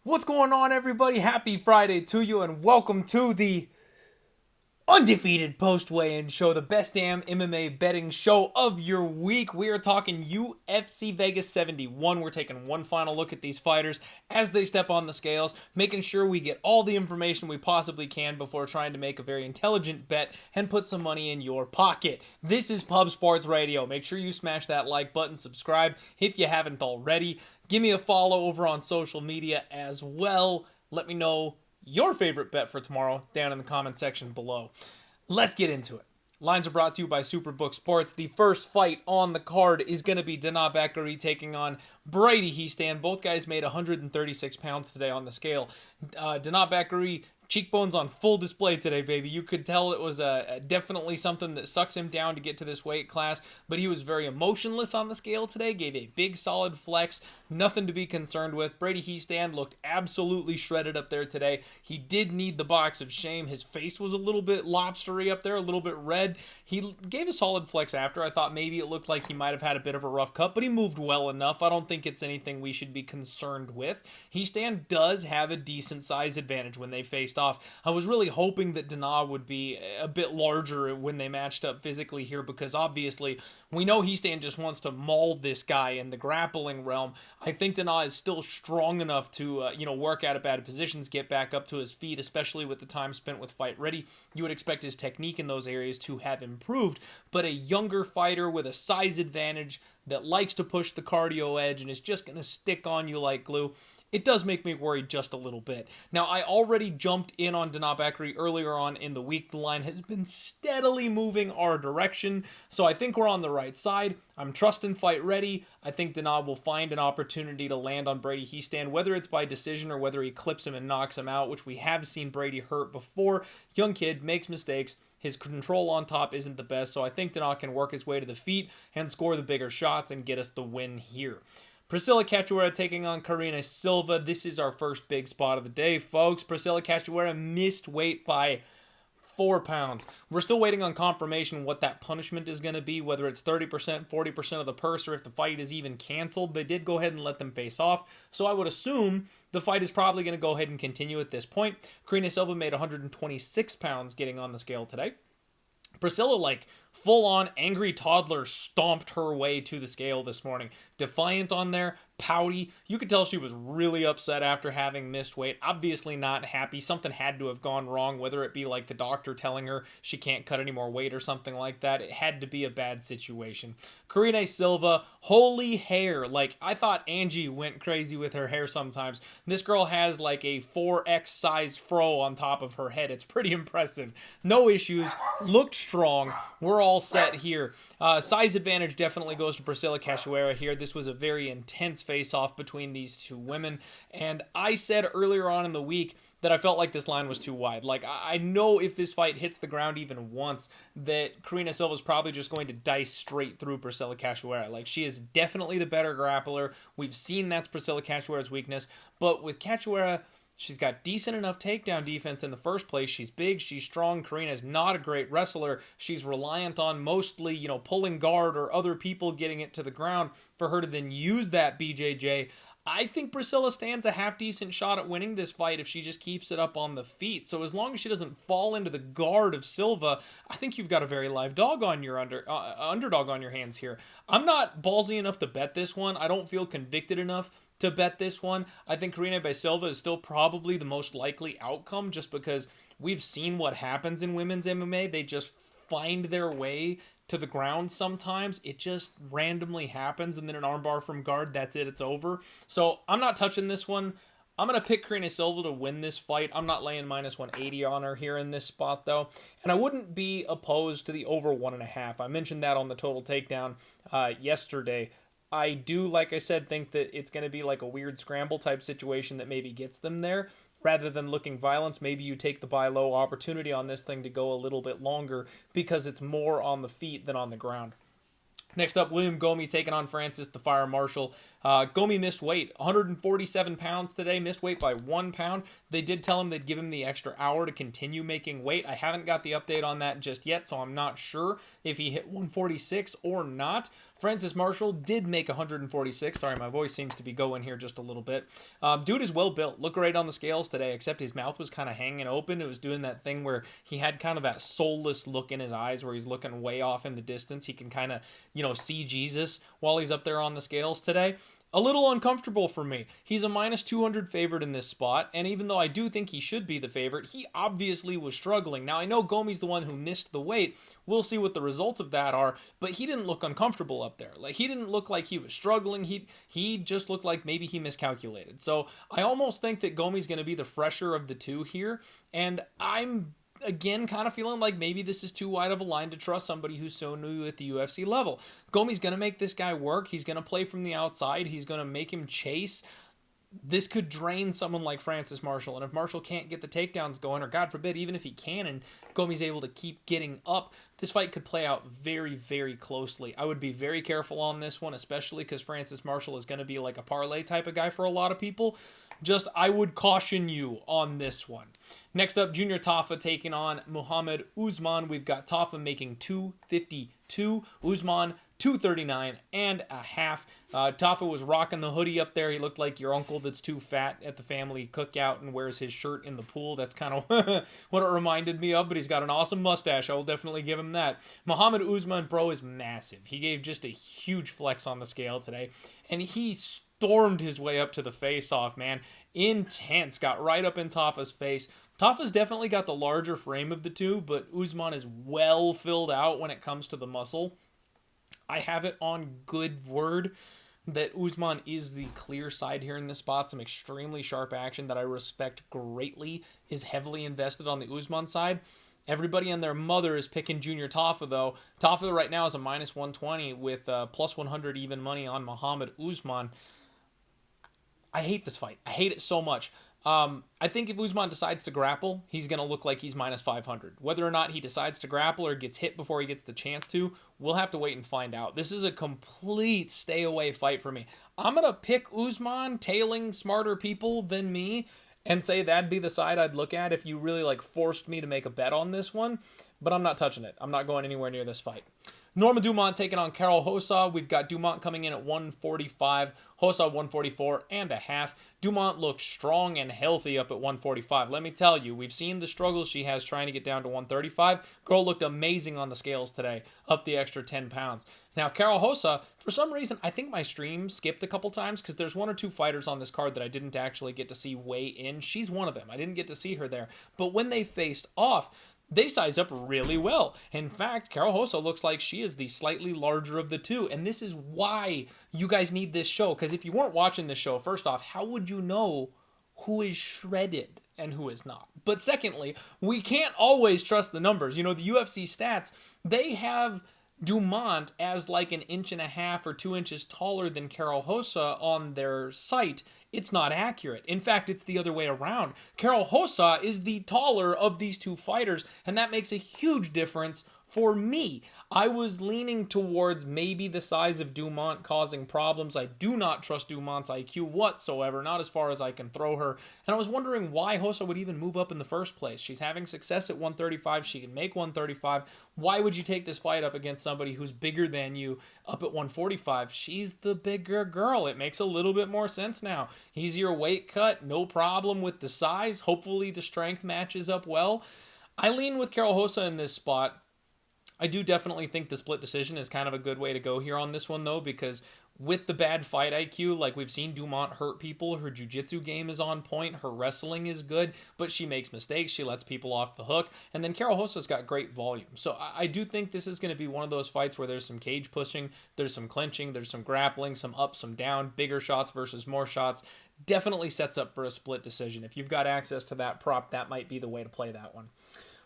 What's going on, everybody? Happy Friday to you, and welcome to the Undefeated post-weigh-in show, the best damn MMA betting show of your week. We are talking UFC Vegas 71. We're taking one final look at these fighters as they step on the scales, making sure we get all the information we possibly can before trying to make a very intelligent bet and put some money in your pocket. This is Pub Sports Radio. Make sure you smash that like button, subscribe if you haven't already. Give me a follow over on social media as well. Let me know your favorite bet for tomorrow down in the comment section below. Let's get into it. Lines are brought to you by Superbook Sports. The first fight on the card is going to be Dumont taking on Blaydes Heestand. Both guys made 136 pounds today on the scale. Dumont cheekbones on full display today, baby. You could tell it was definitely something that sucks him down to get to this weight class, but he was very emotionless on the scale today, gave a big solid flex, nothing to be concerned with. Blaydes Heestand looked absolutely shredded up there today. He did need the box of shame. His face was a little bit lobstery up there, a little bit red. He gave a solid flex after. I thought maybe it looked like he might have had a bit of a rough cut, but he moved well enough. I don't think it's anything we should be concerned with. Heestand does have a decent size advantage when they faced off. I was really hoping that Dana would be a bit larger when they matched up physically here, because obviously we know Heestand just wants to maul this guy in the grappling realm. I think Dana is still strong enough to work out of bad positions, get back up to his feet, especially with the time spent with Fight Ready. You would expect his technique in those areas to have improved, but a younger fighter with a size advantage that likes to push the cardio edge and is just going to stick on you like glue, it does make me worried just a little bit. Now, I already jumped in on Dumont earlier on in the week. The line has been steadily moving our direction, so I think we're on the right side. I'm trusting Fight Ready. I think Dumont will find an opportunity to land on Blaydes Heestand, whether it's by decision or whether he clips him and knocks him out, which we have seen Brady hurt before. Young kid, makes mistakes. His control on top isn't the best, so I think Dumont can work his way to the feet and score the bigger shots and get us the win here. Priscilla Cachoeira taking on Karina Silva. This is our first big spot of the day, folks. Priscilla Cachoeira missed weight by 4 pounds. We're still waiting on confirmation what that punishment is going to be, whether it's 30%, 40% of the purse, or if the fight is even canceled. They did go ahead and let them face off, so I would assume the fight is probably going to go ahead and continue at this point. Karina Silva made 126 pounds getting on the scale today. Priscilla, full-on angry toddler, stomped her way to the scale this morning. Defiant on there, pouty. You could tell she was really upset after having missed weight. Obviously not happy. Something had to have gone wrong, whether it be like the doctor telling her she can't cut any more weight or something like that. It had to be a bad situation. Karina Silva, holy hair. I thought Angie went crazy with her hair sometimes. This girl has a 4X size fro on top of her head. It's pretty impressive. No issues. Looked strong. We're all set here. Size advantage definitely goes to Priscilla Cachoeira here. This was a very intense face-off between these two women, and I said earlier on in the week that I felt like this line was too wide. I know if this fight hits the ground even once, that Karina Silva is probably just going to dice straight through Priscilla Cachoeira. She is definitely the better grappler. We've seen that's Priscilla Cachoeira's weakness, but with Cachoeira, she's got decent enough takedown defense in the first place. She's big, she's strong. Karina's not a great wrestler. She's reliant on mostly, pulling guard or other people getting it to the ground for her to then use that BJJ. I think Priscilla stands a half-decent shot at winning this fight if she just keeps it up on the feet. So as long as she doesn't fall into the guard of Silva, I think you've got a very live dog on your underdog on your hands here. I'm not ballsy enough to bet this one. I don't feel convicted enough to bet this one. I think Karina by Silva is still probably the most likely outcome, just because we've seen what happens in women's MMA. They just find their way to the ground sometimes. It just randomly happens, and then an armbar from guard, that's it, it's over. So I'm not touching this one. I'm going to pick Karina Silva to win this fight. I'm not laying minus 180 on her here in this spot, though. And I wouldn't be opposed to the over 1.5. I mentioned that on the total takedown yesterday. I do, like I said, think that it's going to be like a weird scramble type situation that maybe gets them there. Rather than looking violence, maybe you take the buy low opportunity on this thing to go a little bit longer because it's more on the feet than on the ground. Next up, William Gomey taking on Francis the Fire Marshal. Gomey missed weight, 147 pounds today, missed weight by 1 pound. They did tell him they'd give him the extra hour to continue making weight. I haven't got the update on that just yet, so I'm not sure if he hit 146 or not. Francis Marshall did make 146. Sorry, my voice seems to be going here just a little bit. Dude is well built. Looked great on the scales today, except his mouth was kind of hanging open. It was doing that thing where he had kind of that soulless look in his eyes where he's looking way off in the distance. He can kind of, see Jesus while he's up there on the scales today. A little uncomfortable for me. He's a minus 200 favorite in this spot, and even though I do think he should be the favorite, he obviously was struggling. Now, I know Gomey's the one who missed the weight. We'll see what the results of that are, but he didn't look uncomfortable up there. Like, he didn't look like he was struggling. He just looked like maybe he miscalculated. So I almost think that Gomey's going to be the fresher of the two here, and I'm again kind of feeling like maybe this is too wide of a line to trust somebody who's so new at the UFC level. Gomey's going to make this guy work. He's going to play from the outside. He's going to make him chase. This could drain someone like Francis Marshall, and if Marshall can't get the takedowns going, or God forbid, even if he can and Gomey's able to keep getting up, this fight could play out very, very closely. I would be very careful on this one, especially because Francis Marshall is going to be like a parlay type of guy for a lot of people. Just, I would caution you on this one. Next up, Junior Tawfa taking on Muhammad Usman. We've got Tawfa making 252, Usman 239 and a half. Tawfa was rocking the hoodie up there. He looked like your uncle that's too fat at the family cookout and wears his shirt in the pool. That's kind of what it reminded me of, but he's got an awesome mustache. I will definitely give him that. Muhammad Usman, bro, is massive. He gave just a huge flex on the scale today, and he stormed his way up to the face-off, man. Intense. Got right up in Tawfa's face. Tawfa's definitely got the larger frame of the two, but Usman is well filled out when it comes to the muscle. I have it on good word that Usman is the clear side here in this spot. Some extremely sharp action that I respect greatly is heavily invested on the Usman side. Everybody and their mother is picking Junior Tawfa, though. Tawfa right now is a minus 120 with plus 100 even money on Muhammad Usman. I hate this fight. I hate it so much. I think if Usman decides to grapple, he's going to look like he's minus 500. Whether or not he decides to grapple or gets hit before he gets the chance to, we'll have to wait and find out. This is a complete stay away fight for me. I'm going to pick Usman, tailing smarter people than me, and say that'd be the side I'd look at if you really forced me to make a bet on this one. But I'm not touching it. I'm not going anywhere near this fight. Norma Dumont taking on Carol Hosa. We've got Dumont coming in at 145, Hosa 144 and a half. Dumont looks strong and healthy up at 145. Let me tell you, we've seen the struggles she has trying to get down to 135. Girl looked amazing on the scales today, up the extra 10 pounds. Now, Carol Hosa, for some reason, I think my stream skipped a couple times because there's one or two fighters on this card that I didn't actually get to see weigh in. She's one of them. I didn't get to see her there. But when they faced off, they size up really well. In fact, Carol Hosa looks like she is the slightly larger of the two. And this is why you guys need this show. Because if you weren't watching this show, first off, how would you know who is shredded and who is not? But secondly, we can't always trust the numbers. The UFC stats, they have Dumont as like an inch and a half or 2 inches taller than Carol Hosa on their site. It's not accurate. In fact, it's the other way around. Carol Hosa is the taller of these two fighters, and that makes a huge difference for me. I was leaning towards maybe the size of Dumont causing problems. I do not trust Dumont's IQ whatsoever, not as far as I can throw her. And I was wondering why Hosa would even move up in the first place. She's having success at 135. She can make 135. Why would you take this fight up against somebody who's bigger than you up at 145? She's the bigger girl. It makes a little bit more sense now. Easier weight cut, no problem with the size. Hopefully the strength matches up well. I lean with Carol Hosa in this spot. I do definitely think the split decision is kind of a good way to go here on this one, though, because with the bad fight IQ, like we've seen Dumont hurt people, her jiu-jitsu game is on point, her wrestling is good, but she makes mistakes, she lets people off the hook, and then Carol Hosa's got great volume. So I do think this is going to be one of those fights where there's some cage pushing, there's some clinching, there's some grappling, some up, some down, bigger shots versus more shots. Definitely sets up for a split decision. If you've got access to that prop, that might be the way to play that one.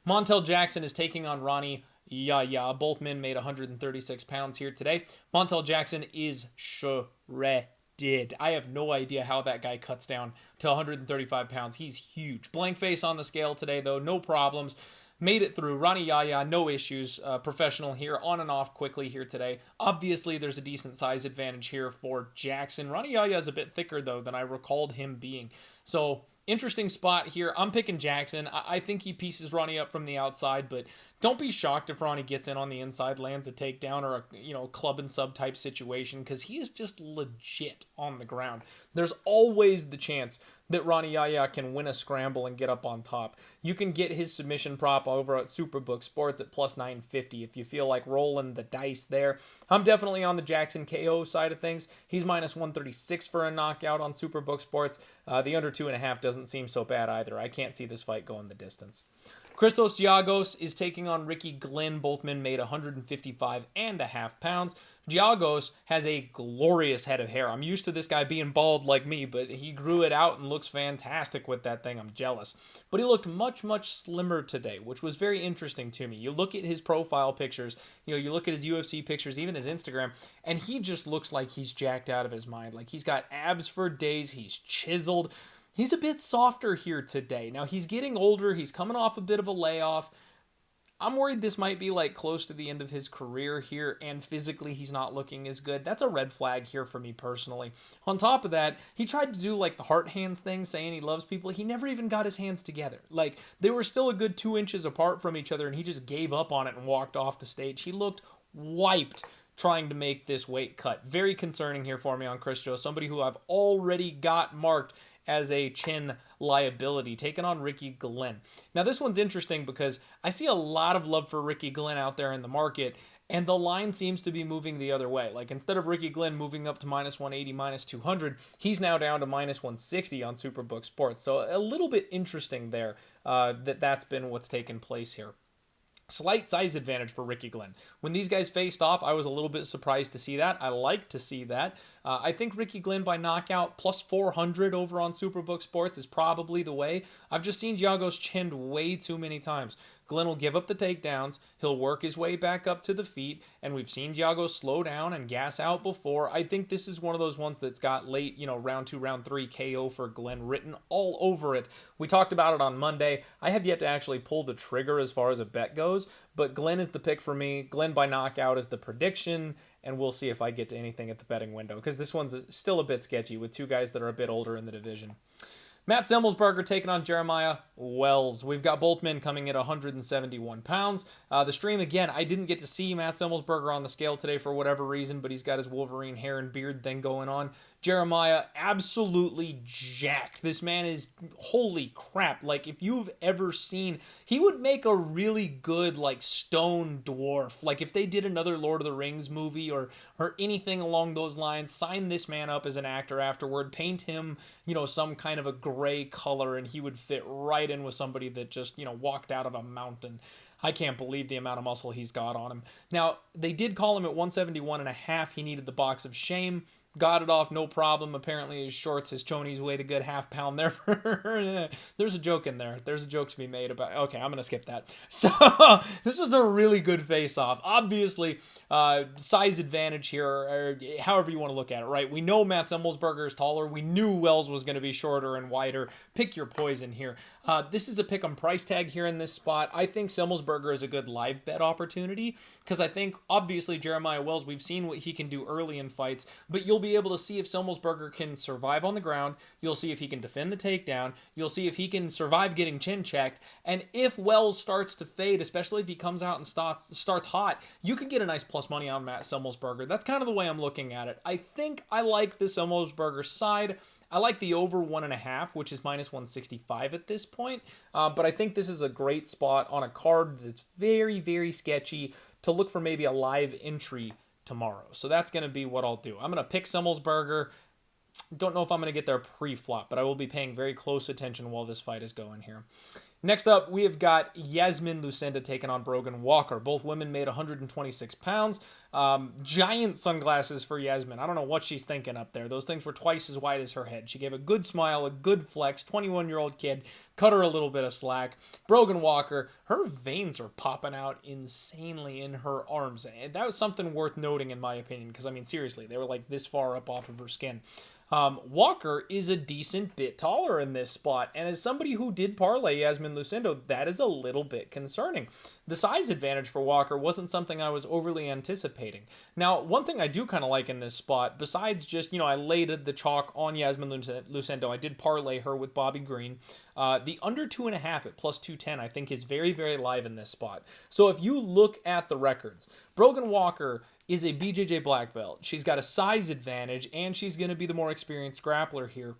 Montel Jackson is taking on Ronnie Yaya. Both men made 136 pounds here today. Montel Jackson is shredded. I have no idea how that guy cuts down to 135 pounds. He's huge. Blank face on the scale today, though. No problems. Made it through. Ronnie Yaya, no issues. Professional here, on and off quickly here today. Obviously, there's a decent size advantage here for Jackson. Ronnie Yaya is a bit thicker, though, than I recalled him being. So, interesting spot here. I'm picking Jackson. I think he pieces Ronnie up from the outside, but Don't be shocked if Ronnie gets in on the inside, lands a takedown or a club and sub type situation, because he is just legit on the ground. There's always the chance that Ronnie Yaya can win a scramble and get up on top. You can get his submission prop over at Superbook Sports at plus 950 if you feel like rolling the dice there. I'm definitely on the Jackson KO side of things. He's minus 136 for a knockout on Superbook Sports. The under 2.5 doesn't seem so bad either. I can't see this fight going the distance. Christos Diagos is taking on Ricky Glenn. Both men made 155.5 pounds. Diagos has a glorious head of hair. I'm used to this guy being bald like me, but he grew it out and looks fantastic with that thing. I'm jealous. But he looked much, much slimmer today, which was very interesting to me. You look at his profile pictures, you look at his UFC pictures, even his Instagram, and he just looks like he's jacked out of his mind. Like, he's got abs for days. He's chiseled. He's a bit softer here today. Now, he's getting older. He's coming off a bit of a layoff. I'm worried this might be like close to the end of his career here, and physically he's not looking as good. That's a red flag here for me personally. On top of that, he tried to do like the heart hands thing, saying he loves people. He never even got his hands together. Like, they were still a good 2 inches apart from each other, and he just gave up on it and walked off the stage. He looked wiped trying to make this weight cut. Very concerning here for me on Chris Joe, somebody who I've already got marked as a chin liability, taking on Ricky Glenn. Now, this one's interesting because I see a lot of love for Ricky Glenn out there in the market, and the line seems to be moving the other way. Like, instead of Ricky Glenn moving up to minus 180, minus 200, he's now down to minus 160 on Superbook Sports. So a little bit interesting there that's been what's taken place here. Slight size advantage for Ricky Glenn. When these guys faced off, I was a little bit surprised to see that. I like to see that. I think Ricky Glenn by knockout plus 400 over on Superbook Sports is probably the way. I've just seen Diagos chinned way too many times. Glenn will give up the takedowns, he'll work his way back up to the feet, and we've seen Diagos slow down and gas out before. I think this is one of those ones that's got late, round 2, round 3 KO for Glenn written all over it. We talked about it on Monday. I have yet to actually pull the trigger as far as a bet goes, but Glenn is the pick for me. Glenn by knockout is the prediction, and we'll see if I get to anything at the betting window, because this one's still a bit sketchy with two guys that are a bit older in the division. Matt Zimbelsburger taking on Jeremiah Wells. We've got both men coming at 171 pounds. The stream, again, I didn't get to see Matt Zimbelsburger on the scale today for whatever reason, but he's got his Wolverine hair and beard thing going on. Jeremiah, absolutely jacked. This man is, holy crap. Like, if you've ever seen, he would make a really good, like, stone dwarf. Like, if they did another Lord of the Rings movie or anything along those lines, sign this man up as an actor afterward, paint him, some kind of a gray color, and he would fit right in with somebody that just, walked out of a mountain. I can't believe the amount of muscle he's got on him. Now, they did call him at 171.5. He needed the box of shame. Got it off, no problem. Apparently his shorts, his chonies weighed a good half pound there. There's a joke in there. There's a joke to be made about... Okay, I'm going to skip that. So, this was a really good face-off. Obviously, size advantage here, or however you want to look at it, right? We know Matt Zimbelsburger is taller. We knew Wells was going to be shorter and wider. Pick your poison here. This is a pick-em price tag here in this spot. I think Zimbelsburger is a good live bet opportunity, because I think, obviously, Jeremiah Wells, we've seen what he can do early in fights, but you'll be able to see if Zimbelsburger can survive on the ground. You'll see if he can defend the takedown. You'll see if he can survive getting chin checked. And if Wells starts to fade, especially if he comes out and starts hot, you could get a nice plus money on Matt Zimbelsburger. That's kind of the way I'm looking at it. I think I like the Zimbelsburger side. I like the over 1.5, which is minus 165 at this point. But I think this is a great spot on a card that's very, very sketchy to look for maybe a live entry tomorrow. So that's going to be what I'll do. I'm going to pick Zimbelsburger. Don't know if I'm going to get there pre-flop, but I will be paying very close attention while this fight is going here. Next up, we have got Yasmin Lucinda taking on Brogan Walker. Both women made 126 pounds. Giant sunglasses for Yasmin. I don't know what she's thinking up there. Those things were twice as wide as her head. She gave a good smile, a good flex. 21-year-old kid. Cut her a little bit of slack. Brogan Walker, her veins are popping out insanely in her arms. And that was something worth noting in my opinion, because, I mean, seriously, they were like this far up off of her skin. Walker is a decent bit taller in this spot, and as somebody who did parlay Yasmin Yasmin Lucinda, that is a little bit concerning. The size advantage for Walker wasn't something I was overly anticipating. Now, one thing I do kind of like in this spot, besides just, I laid the chalk on Yasmin Lucinda, I did parlay her with Bobby Green. The under 2.5 at plus 210, I think, is very, very live in this spot. So if you look at the records, Brogan Walker is a BJJ black belt. She's got a size advantage, and she's going to be the more experienced grappler here.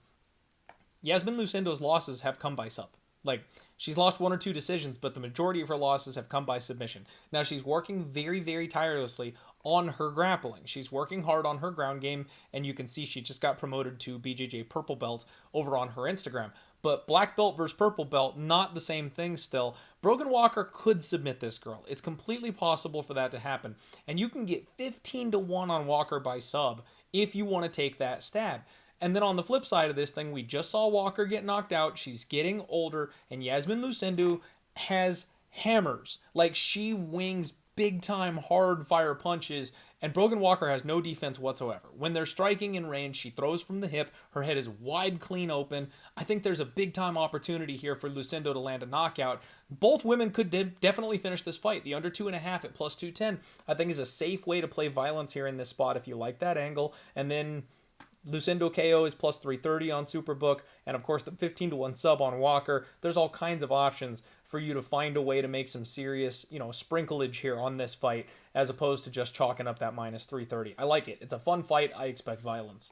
Yasmin Lucinda's losses have come by sub. Like, she's lost 1 or 2 decisions, but the majority of her losses have come by submission. Now, she's working very, very tirelessly on her grappling. She's working hard on her ground game, and you can see she just got promoted to BJJ purple belt over on her Instagram. But black belt versus purple belt, not the same thing still. Brogan Walker could submit this girl. It's completely possible for that to happen. And you can get 15 to 1 on Walker by sub if you want to take that stab. And then on the flip side of this thing, we just saw Walker get knocked out. She's getting older, and Yasmin Lucinda has hammers. Like, she wings big-time hard-fire punches, and Brogan Walker has no defense whatsoever. When they're striking in range, she throws from the hip. Her head is wide, clean open. I think there's a big-time opportunity here for Lucinda to land a knockout. Both women could definitely finish this fight. The under 2.5 at plus 210, I think, is a safe way to play violence here in this spot if you like that angle. And then Lucinda KO is plus 330 on Superbook, and of course the 15 to 1 sub on Walker. There's all kinds of options for you to find a way to make some serious, sprinklage here on this fight, as opposed to just chalking up that minus 330. I like it. It's a fun fight. I expect violence.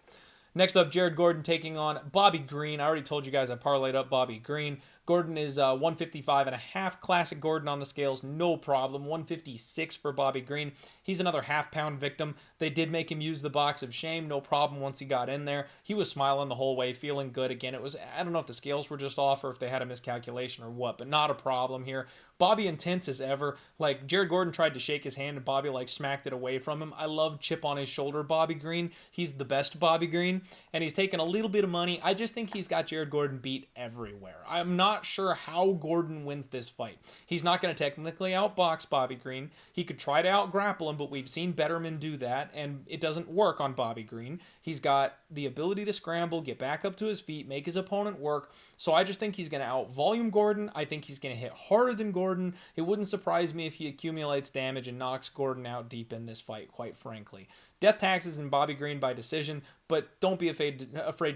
Next up, Jared Gordon taking on Bobby Green. I already told you guys I parlayed up Bobby Green. Gordon is 155.5. Classic Gordon on the scales, no problem. 156 for Bobby Green. He's another half-pound victim. They did make him use the box of shame, no problem once he got in there. He was smiling the whole way, feeling good. Again, I don't know if the scales were just off or if they had a miscalculation or what, but not a problem here. Bobby intense as ever. Like, Jared Gordon tried to shake his hand and Bobby, smacked it away from him. I love chip on his shoulder Bobby Green. He's the best Bobby Green, and he's taking a little bit of money. I just think he's got Jared Gordon beat everywhere. I'm not sure how Gordon wins this fight. He's not going to technically outbox Bobby Green. He could try to outgrapple him, but we've seen better men do that, and it doesn't work on Bobby Green. He's got the ability to scramble, get back up to his feet, make his opponent work. So I just think he's going to out-volume Gordon. I think he's going to hit harder than Gordon. It wouldn't surprise me if he accumulates damage and knocks Gordon out deep in this fight, quite frankly. Death taxes in Bobby Green by decision, but don't be afraid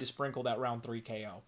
to sprinkle that round 3 KO.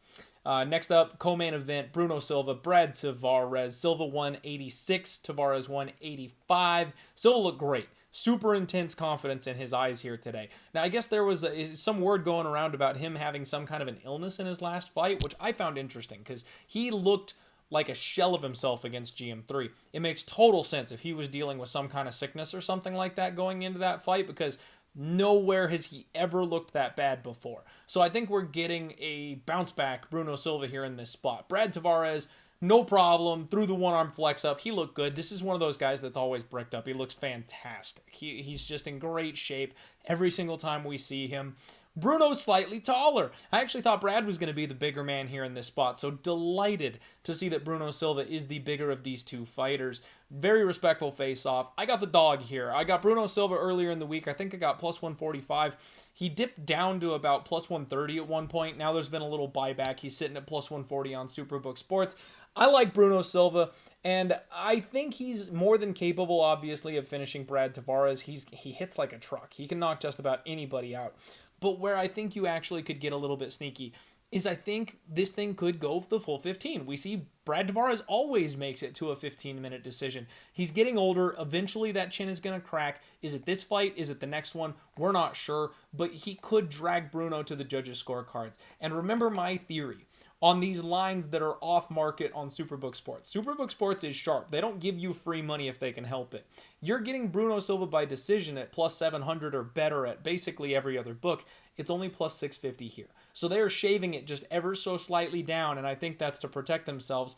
Next up, co-main event, Bruno Silva, Brad Tavares. Silva 186, Tavares 185. Silva looked great. Super intense confidence in his eyes here today. Now, I guess there was some word going around about him having some kind of an illness in his last fight, which I found interesting because he looked like a shell of himself against GM3. It makes total sense if he was dealing with some kind of sickness or something like that going into that fight, because nowhere has he ever looked that bad before. So I think we're getting a bounce back Bruno Silva here in this spot. Brad Tavares, no problem, threw the one-arm flex up. He looked good. This is one of those guys that's always bricked up. He looks fantastic. He's just in great shape every single time we see him. Bruno's slightly taller. I actually thought Brad was going to be the bigger man here in this spot, so delighted to see that Bruno Silva is the bigger of these two fighters. Very respectful face-off. I got the dog here. I got Bruno Silva earlier in the week. I think I got plus 145. He dipped down to about plus 130 at one point. Now there's been a little buyback. He's sitting at plus 140 on Superbook Sports. I like Bruno Silva, and I think he's more than capable, obviously, of finishing Brad Tavares. He hits like a truck. He can knock just about anybody out. But where I think you actually could get a little bit sneaky is I think this thing could go the full 15. We see Brad Tavares always makes it to a 15-minute decision. He's getting older. Eventually that chin is going to crack. Is it this fight? Is it the next one? We're not sure. But he could drag Bruno to the judges' scorecards. And remember my theory on these lines that are off market on Superbook Sports. Superbook Sports is sharp. They don't give you free money if they can help it. You're getting Bruno Silva by decision at plus 700 or better at basically every other book. It's only plus 650 here. So they're shaving it just ever so slightly down, and I think that's to protect themselves.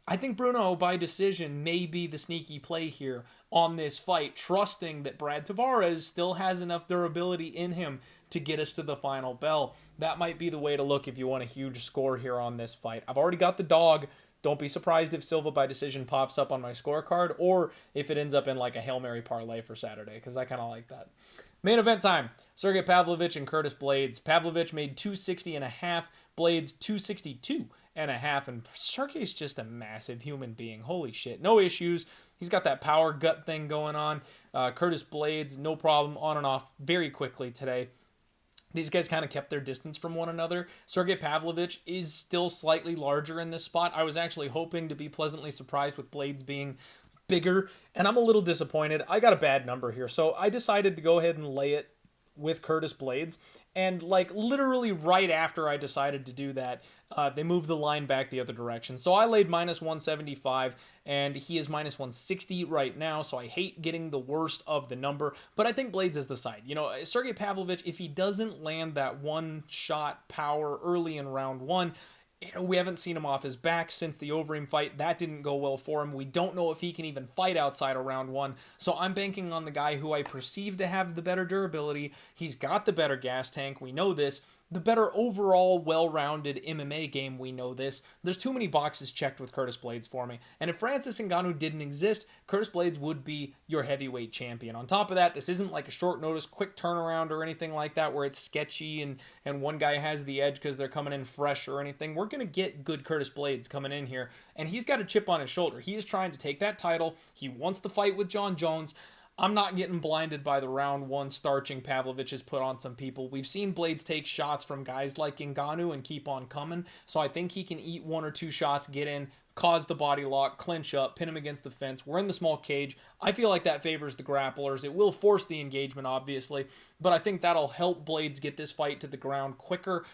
I think Bruno, by decision, may be the sneaky play here on this fight, trusting that Brad Tavares still has enough durability in him to get us to the final bell. That might be the way to look if you want a huge score here on this fight. I've already got the dog. Don't be surprised if Silva by decision pops up on my scorecard, or if it ends up in like a Hail Mary parlay for Saturday, because I kind of like that. Main event time, Sergey Pavlovich and Curtis Blaydes. Pavlovich made 260.5, Blaydes 262 and Sergey's just a massive human being. Holy shit. No issues. He's got that power gut thing going on. Curtis Blaydes, no problem, on and off very quickly today. These guys kind of kept their distance from one another. Sergey Pavlovich is still slightly larger in this spot. I was actually hoping to be pleasantly surprised with Blaydes being bigger, and I'm a little disappointed. I got a bad number here, so I decided to go ahead and lay it with Curtis Blaydes, and like literally right after I decided to do that, they moved the line back the other direction. So I laid minus 175, and he is minus 160 right now, so I hate getting the worst of the number, but I think Blaydes is the side. You know, Sergey Pavlovich, if he doesn't land that one-shot power early in round one, we haven't seen him off his back since the Overeem fight. That didn't go well for him. We don't know if he can even fight outside of round one. So I'm banking on the guy who I perceive to have the better durability. He's got the better gas tank. We know this. The better overall well-rounded MMA game, we know this. There's too many boxes checked with Curtis Blaydes for me. And if Francis Ngannou didn't exist, Curtis Blaydes would be your heavyweight champion. On top of that, this isn't like a short notice, quick turnaround or anything like that where it's sketchy and one guy has the edge because they're coming in fresh or anything. We're going to get good Curtis Blaydes coming in here, and he's got a chip on his shoulder. He is trying to take that title. He wants the fight with John Jones. I'm not getting blinded by the round one starching Pavlovich has put on some people. We've seen Blaydes take shots from guys like Ngannou and keep on coming, so I think he can eat one or two shots, get in, cause the body lock, clinch up, pin him against the fence. We're in the small cage. I feel like that favors the grapplers. It will force the engagement, obviously, but I think that'll help Blaydes get this fight to the ground quicker.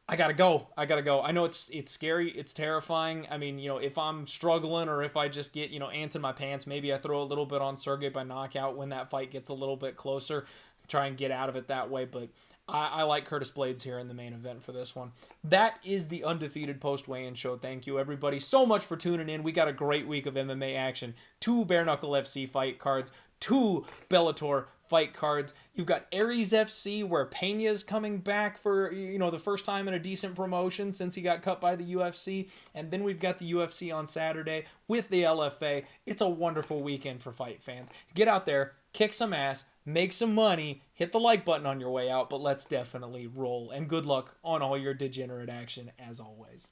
I gotta go. I know it's scary. It's terrifying. I mean, you know, if I'm struggling or if I just get, you know, ants in my pants, maybe I throw a little bit on Sergey by knockout when that fight gets a little bit closer. Try and get out of it that way. But I like Curtis Blaydes here in the main event for this one. That is the Undefeated post-weigh-in show. Thank you, everybody, so much for tuning in. We got a great week of MMA action. 2 Bare Knuckle FC fight cards. 2 Bellator fight cards. You've got Aries FC where Pena's coming back for, you know, the first time in a decent promotion since he got cut by the UFC. And then we've got the UFC on Saturday with the LFA. It's a wonderful weekend for fight fans. Get out there, kick some ass, make some money, hit the like button on your way out, but let's definitely roll. And good luck on all your degenerate action as always.